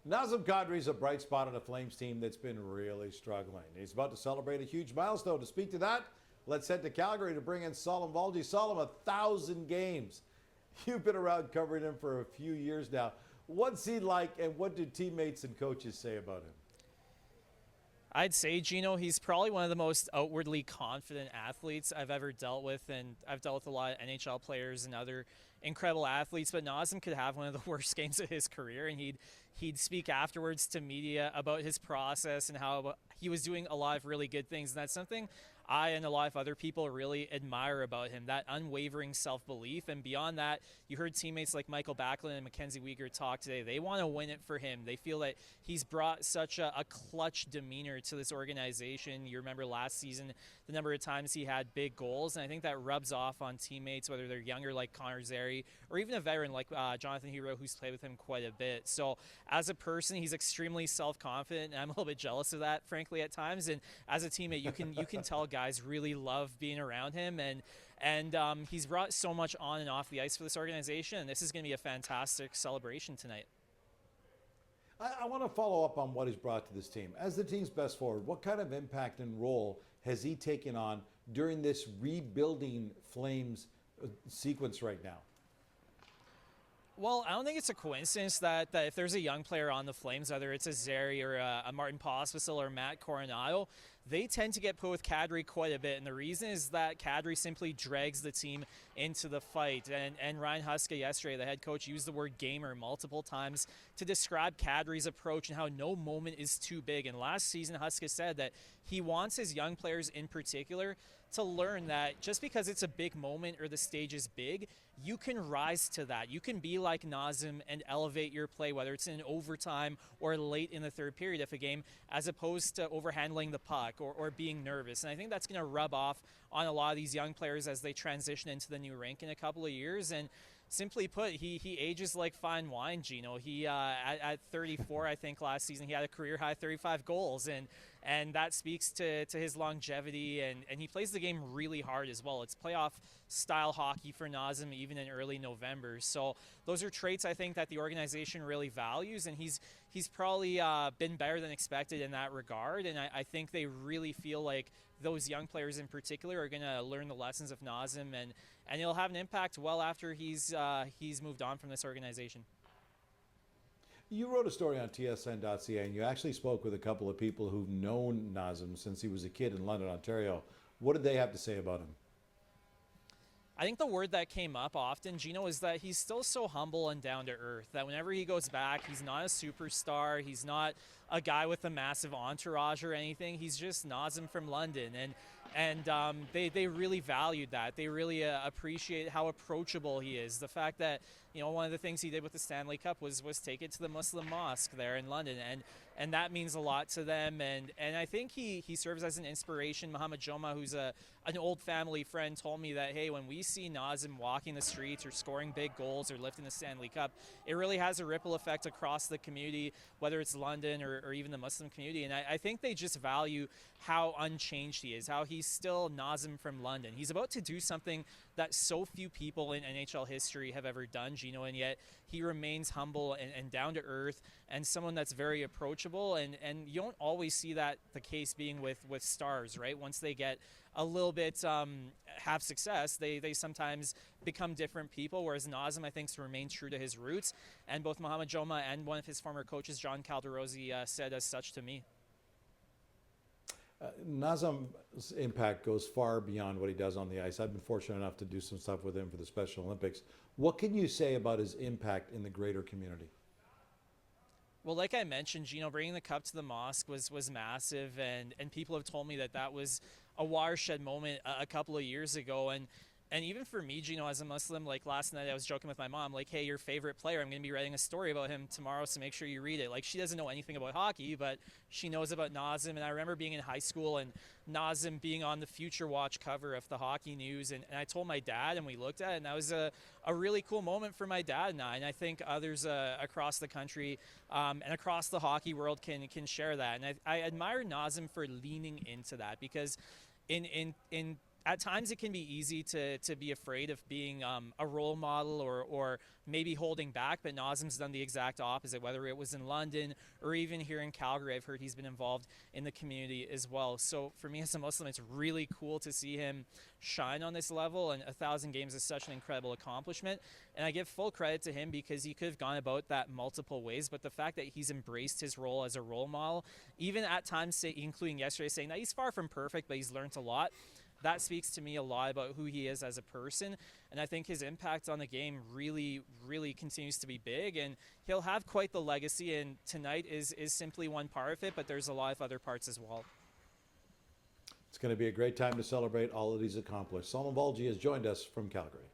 Nazem Kadri is a bright spot on a Flames team that's been really struggling. He's about to celebrate a huge milestone. To speak to that, let's head to Calgary to bring in Salim Valji. Salim, 1,000 games. You've been around covering him for a few years now. What's he like, and what do teammates and coaches say about him? I'd say, Gino, he's probably one of the most outwardly confident athletes I've ever dealt with, and I've dealt with a lot of NHL players and other incredible athletes, but Nazem could have one of the worst games of his career, and he'd speak afterwards to media about his process and how he was doing a lot of really good things, and that's something I and a lot of other people really admire about him, that unwavering self-belief. And beyond that, you heard teammates like Michael Backlund and Mackenzie Weegar talk today. They want to win it for him. They feel that he's brought such a clutch demeanor to this organization. You remember last season, the number of times he had big goals, and I think that rubs off on teammates, whether they're younger like Connor Zary or even a veteran like Jonathan Hero, who's played with him quite a bit. So as a person, he's extremely self-confident, and I'm a little bit jealous of that, frankly, at times. And as a teammate, you can tell guys really love being around him, and he's brought so much on and off the ice for this organization, and this is going to be a fantastic celebration tonight. I want to follow up on what he's brought to this team. As the team's best forward, what kind of impact and role has he taken on during this rebuilding Flames sequence right now? Well, I don't think it's a coincidence that if there's a young player on the Flames, whether it's a Zary or a Martin Pospisil or Matt Coronado, they tend to get put with Kadri quite a bit. And the reason is that Kadri simply drags the team into the fight. And Ryan Huska yesterday, the head coach, used the word gamer multiple times to describe Kadri's approach and how no moment is too big. And last season, Huska said that he wants his young players in particular to learn that just because it's a big moment or the stage is big, you can rise to that. You can be like Nazem and elevate your play, whether it's in overtime or late in the third period of a game, as opposed to overhandling the puck or being nervous. And I think that's going to rub off on a lot of these young players as they transition into the new rink in a couple of years. And simply put, he ages like fine wine, Gino. He at 34, I think last season, he had a career high 35 goals, and that speaks to his longevity, and he plays the game really hard as well. It's playoff style hockey for Nazem even in early November. So those are traits I think that the organization really values, and he's probably been better than expected in that regard. And I think they really feel like those young players in particular are going to learn the lessons of Nazem, and it'll have an impact well after he's moved on from this organization. You wrote a story on tsn.ca, and you actually spoke with a couple of people who've known Nazem since he was a kid in London, Ontario. What did they have to say about him? I think the word that came up often, Gino, is that he's still so humble and down to earth, that whenever he goes back, he's not a superstar. He's not a guy with a massive entourage or anything. He's just Nazem from London. And they really valued that. They really appreciate how approachable he is. The fact that, one of the things he did with the Stanley Cup was take it to the Muslim mosque there in London. And that means a lot to them. And I think he serves as an inspiration. Mohamed Joma, who's an old family friend, told me that, hey, when we see Nazem walking the streets or scoring big goals or lifting the Stanley Cup, it really has a ripple effect across the community, whether it's London or even the Muslim community. And I think they just value how unchanged he is, how he's still Nazem from London. He's about to do something that so few people in NHL history have ever done, Gino, and yet he remains humble and down to earth and someone that's very approachable. And you don't always see that the case being with stars, right? Once they get a little bit have success, they sometimes become different people, whereas Nazem, I think, remains true to his roots. And both Mohamed Joma and one of his former coaches, John Calderozzi, said as such to me. Nazem's impact goes far beyond what he does on the ice. I've been fortunate enough to do some stuff with him for the Special Olympics. What can you say about his impact in the greater community? Well, like I mentioned, Gino, bringing the cup to the mosque was massive, and people have told me that was a watershed moment a couple of years ago. And even for me, Gino, as a Muslim, like last night I was joking with my mom, like, hey, your favorite player, I'm going to be writing a story about him tomorrow, so make sure you read it. Like, she doesn't know anything about hockey, but she knows about Nazem. And I remember being in high school and Nazem being on the Future Watch cover of the Hockey News. And I told my dad, and we looked at it, and that was a really cool moment for my dad and I. And I think others across the country and across the hockey world can share that. And I admire Nazem for leaning into that, because in at times it can be easy to be afraid of being a role model or maybe holding back, but Nazem's done the exact opposite, whether it was in London or even here in Calgary. I've heard he's been involved in the community as well. So for me as a Muslim, it's really cool to see him shine on this level, and 1,000 games is such an incredible accomplishment. And I give full credit to him because he could have gone about that multiple ways, but the fact that he's embraced his role as a role model, even at times, including yesterday, saying that he's far from perfect, but he's learned a lot, that speaks to me a lot about who he is as a person. And I think his impact on the game really, really continues to be big. And he'll have quite the legacy. And tonight is simply one part of it, but there's a lot of other parts as well. It's going to be a great time to celebrate all that he's accomplished. Solomon Volji has joined us from Calgary.